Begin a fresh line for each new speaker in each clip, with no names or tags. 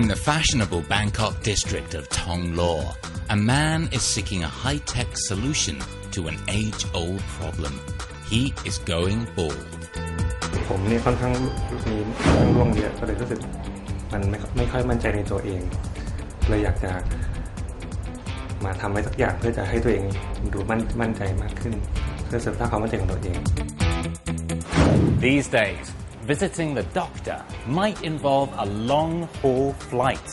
In the fashionable Bangkok district of Thong Lo, a man is seeking a high-tech solution to an age-old problem. He is going bald.
ผมเนี่ยค่อนข้างมีร่วงเยอะก็เลยรู้สึกมันไม่ค่อยมั่นใจในตัวเองเลยอยากจะมาทำอะไรสักอย่างเพื่อจะให้ตัวเองดูมั่นใจมากขึ้นเพื่อเสริมสร้างความมั่นใจของตัวเอง
These days, visiting the doctor might involve a long-haul flight.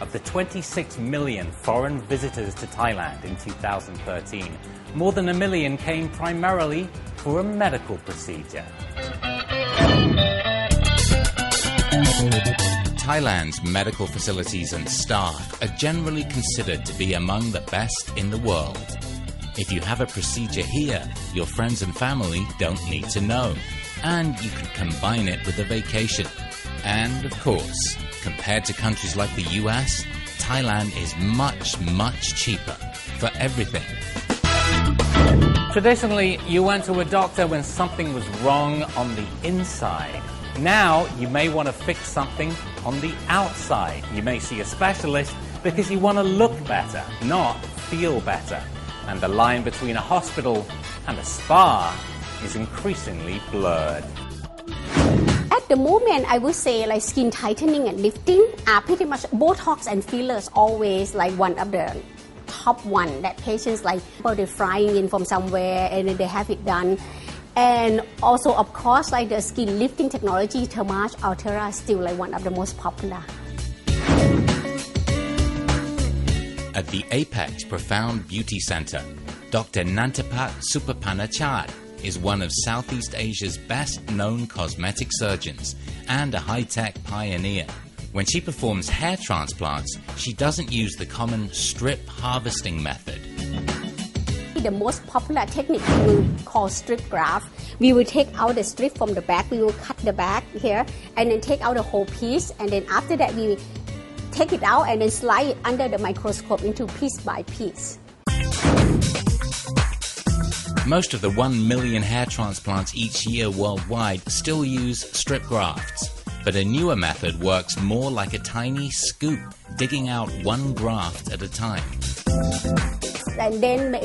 Of the 26 million foreign visitors to Thailand in 2013, more than 1 million came primarily for a medical procedure.
Thailand's medical facilities and staff are generally considered to be among the best in the world. If you have a procedure here, your friends and family don't need to know, and you can combine it with a vacation. And of course, compared to countries like the US, Thailand is much, much cheaper for everything.
Traditionally, you went to a doctor when something was wrong on the inside. Now, you may want to fix something on the outside. You may see a specialist because you want to look better, not feel better. And the line between a hospital and a spa is increasingly blurred.
At the moment, I would say like skin tightening and lifting are pretty much Botox and fillers always like one of the top one that patients like they're flying in from somewhere and then they have it done. And also, of course, like the skin lifting technology, Thermage Altera is still like one of the most popular.
At the Apex Profound Beauty Center, Dr. Nantapat Supapanachad is one of Southeast Asia's best-known cosmetic surgeons and a high-tech pioneer. When she performs hair transplants, she doesn't use the common strip harvesting method.
The most popular technique we will call strip graft. We will take out the strip from the back, we will cut the back here, and then take out the whole piece, and then after that we take it out and then slide it under the microscope into piece by piece.
Most of the 1 million hair transplants each year worldwide still use strip grafts, but a newer method works more like a tiny scoop, digging out one graft at a time.
And then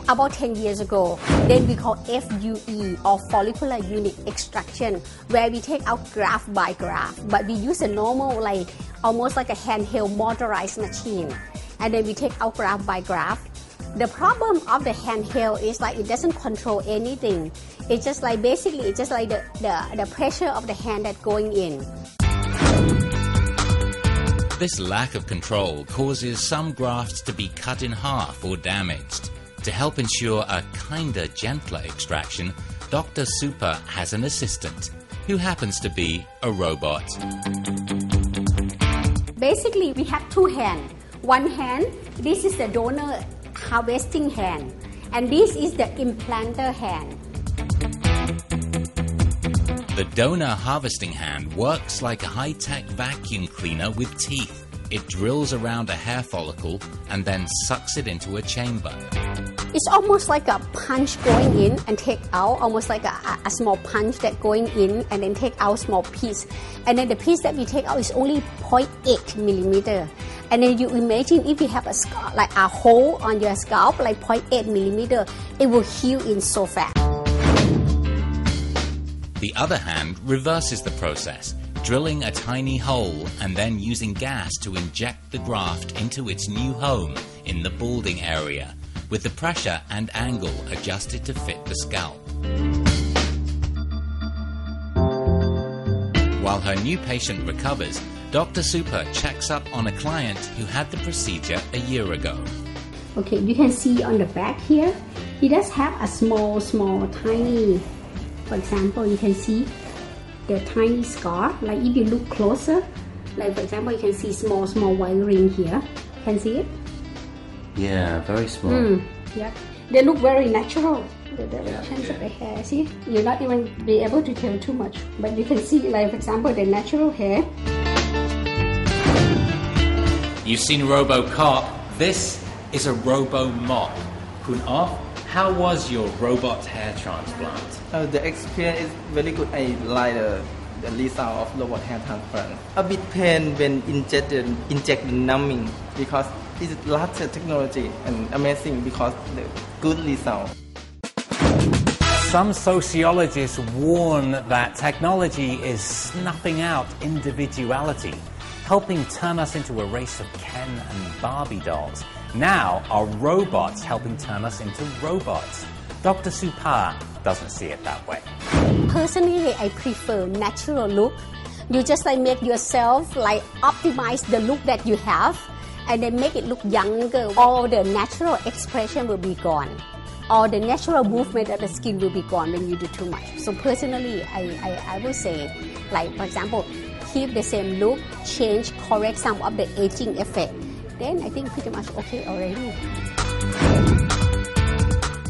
about 10 years ago, then we call FUE or follicular unit extraction, where we take out graft by graft, but we use a normal like almost like a handheld motorized machine, and then we take out graft by graft. The problem of the handheld is like it doesn't control anything. It's just like basically it's just like the pressure of the hand that's going in.
This lack of control causes some grafts to be cut in half or damaged. To help ensure a kinder, gentler extraction, Dr. Super has an assistant who happens to be a robot.
Basically, we have two hands. One hand, this is the donor harvesting hand, and this is the implanter hand.
The donor harvesting hand works like a high-tech vacuum cleaner with teeth. It drills around a hair follicle and then sucks it into a chamber.
It's almost like a punch going in and take out, almost like a small punch that going in and then take out small piece. And then the piece that we take out is only 0.8 millimeter. And then you imagine if you have a scar, like a hole on your scalp, like 0.8 millimeter, it will heal in so fast.
The other hand reverses the process, drilling a tiny hole and then using gas to inject the graft into its new home in the balding area, with the pressure and angle adjusted to fit the scalp. While her new patient recovers, Dr. Super checks up on a client who had the procedure a year ago.
Okay, you can see on the back here, he does have a small, tiny. For example, you can see the tiny scar. Like if you look closer, like for example, you can see small white ring here. Can see it?
Yeah, very small.
Yeah, they look very natural. The directions of the hair. See, you're not even be able to tell too much, but you can see, like for example, the natural hair.
You've seen RoboCop. This is a RoboMop. Kun Off, how was your robot hair transplant?
The experience is very good. I like
the result of robot hair transplant. A bit pain when inject numbing because this is latest technology and amazing because the good result.
Some sociologists warn that technology is snuffing out individuality, helping turn us into a race of Ken and Barbie dolls. Now, are robots helping turn us into robots? Dr. Supar doesn't see it that way.
Personally, I prefer natural look. You just like make yourself like optimize the look that you have and then make it look younger. All the natural expression will be gone. All the natural movement of the skin will be gone when you do too much. So personally, I would say, like for example, keep the same look, change, correct some of the aging effect. Then I think pretty much okay already.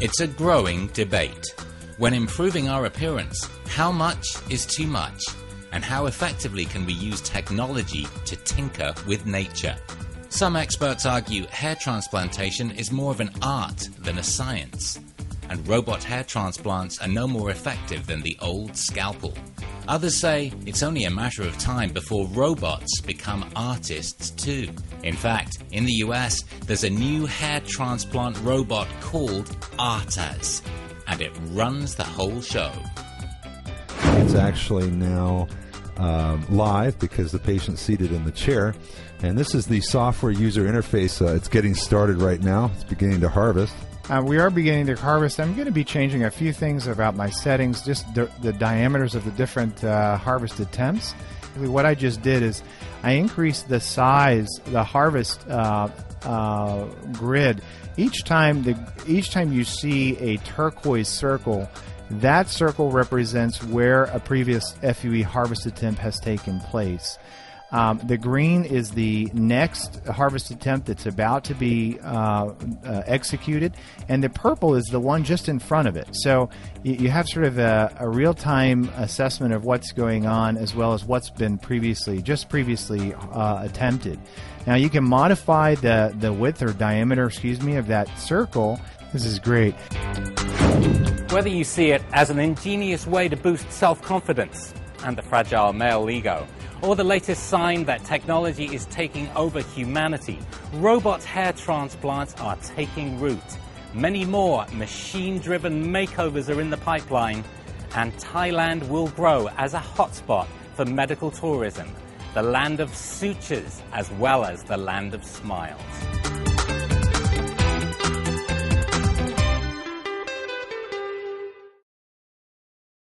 It's a growing debate. When improving our appearance, how much is too much? And how effectively can we use technology to tinker with nature? Some experts argue hair transplantation is more of an art than a science, and robot hair transplants are no more effective than the old scalpel. Others say it's only a matter of time before robots become artists too. In fact, in the US, there's a new hair transplant robot called Artaz, and it runs the whole show.
It's actually now live because the patient's seated in the chair. And this is the software user interface. It's getting started right now. It's beginning to harvest.
We are beginning to harvest. I'm going to be changing a few things about my settings, just the diameters of the different harvested temps. What I just did is I increased the size, the harvest grid. Each time you see a turquoise circle, that circle represents where a previous FUE harvested temp has taken place. The green is the next harvest attempt that's about to be executed, and the purple is the one just in front of it. So you have sort of a real-time assessment of what's going on as well as what's been previously attempted. Now you can modify the width or diameter, of that circle. This is great.
Whether you see it as an ingenious way to boost self-confidence and the fragile male ego, or the latest sign that technology is taking over humanity, robot hair transplants are taking root. Many more machine-driven makeovers are in the pipeline, and Thailand will grow as a hotspot for medical tourism, the land of sutures as well as the land of smiles.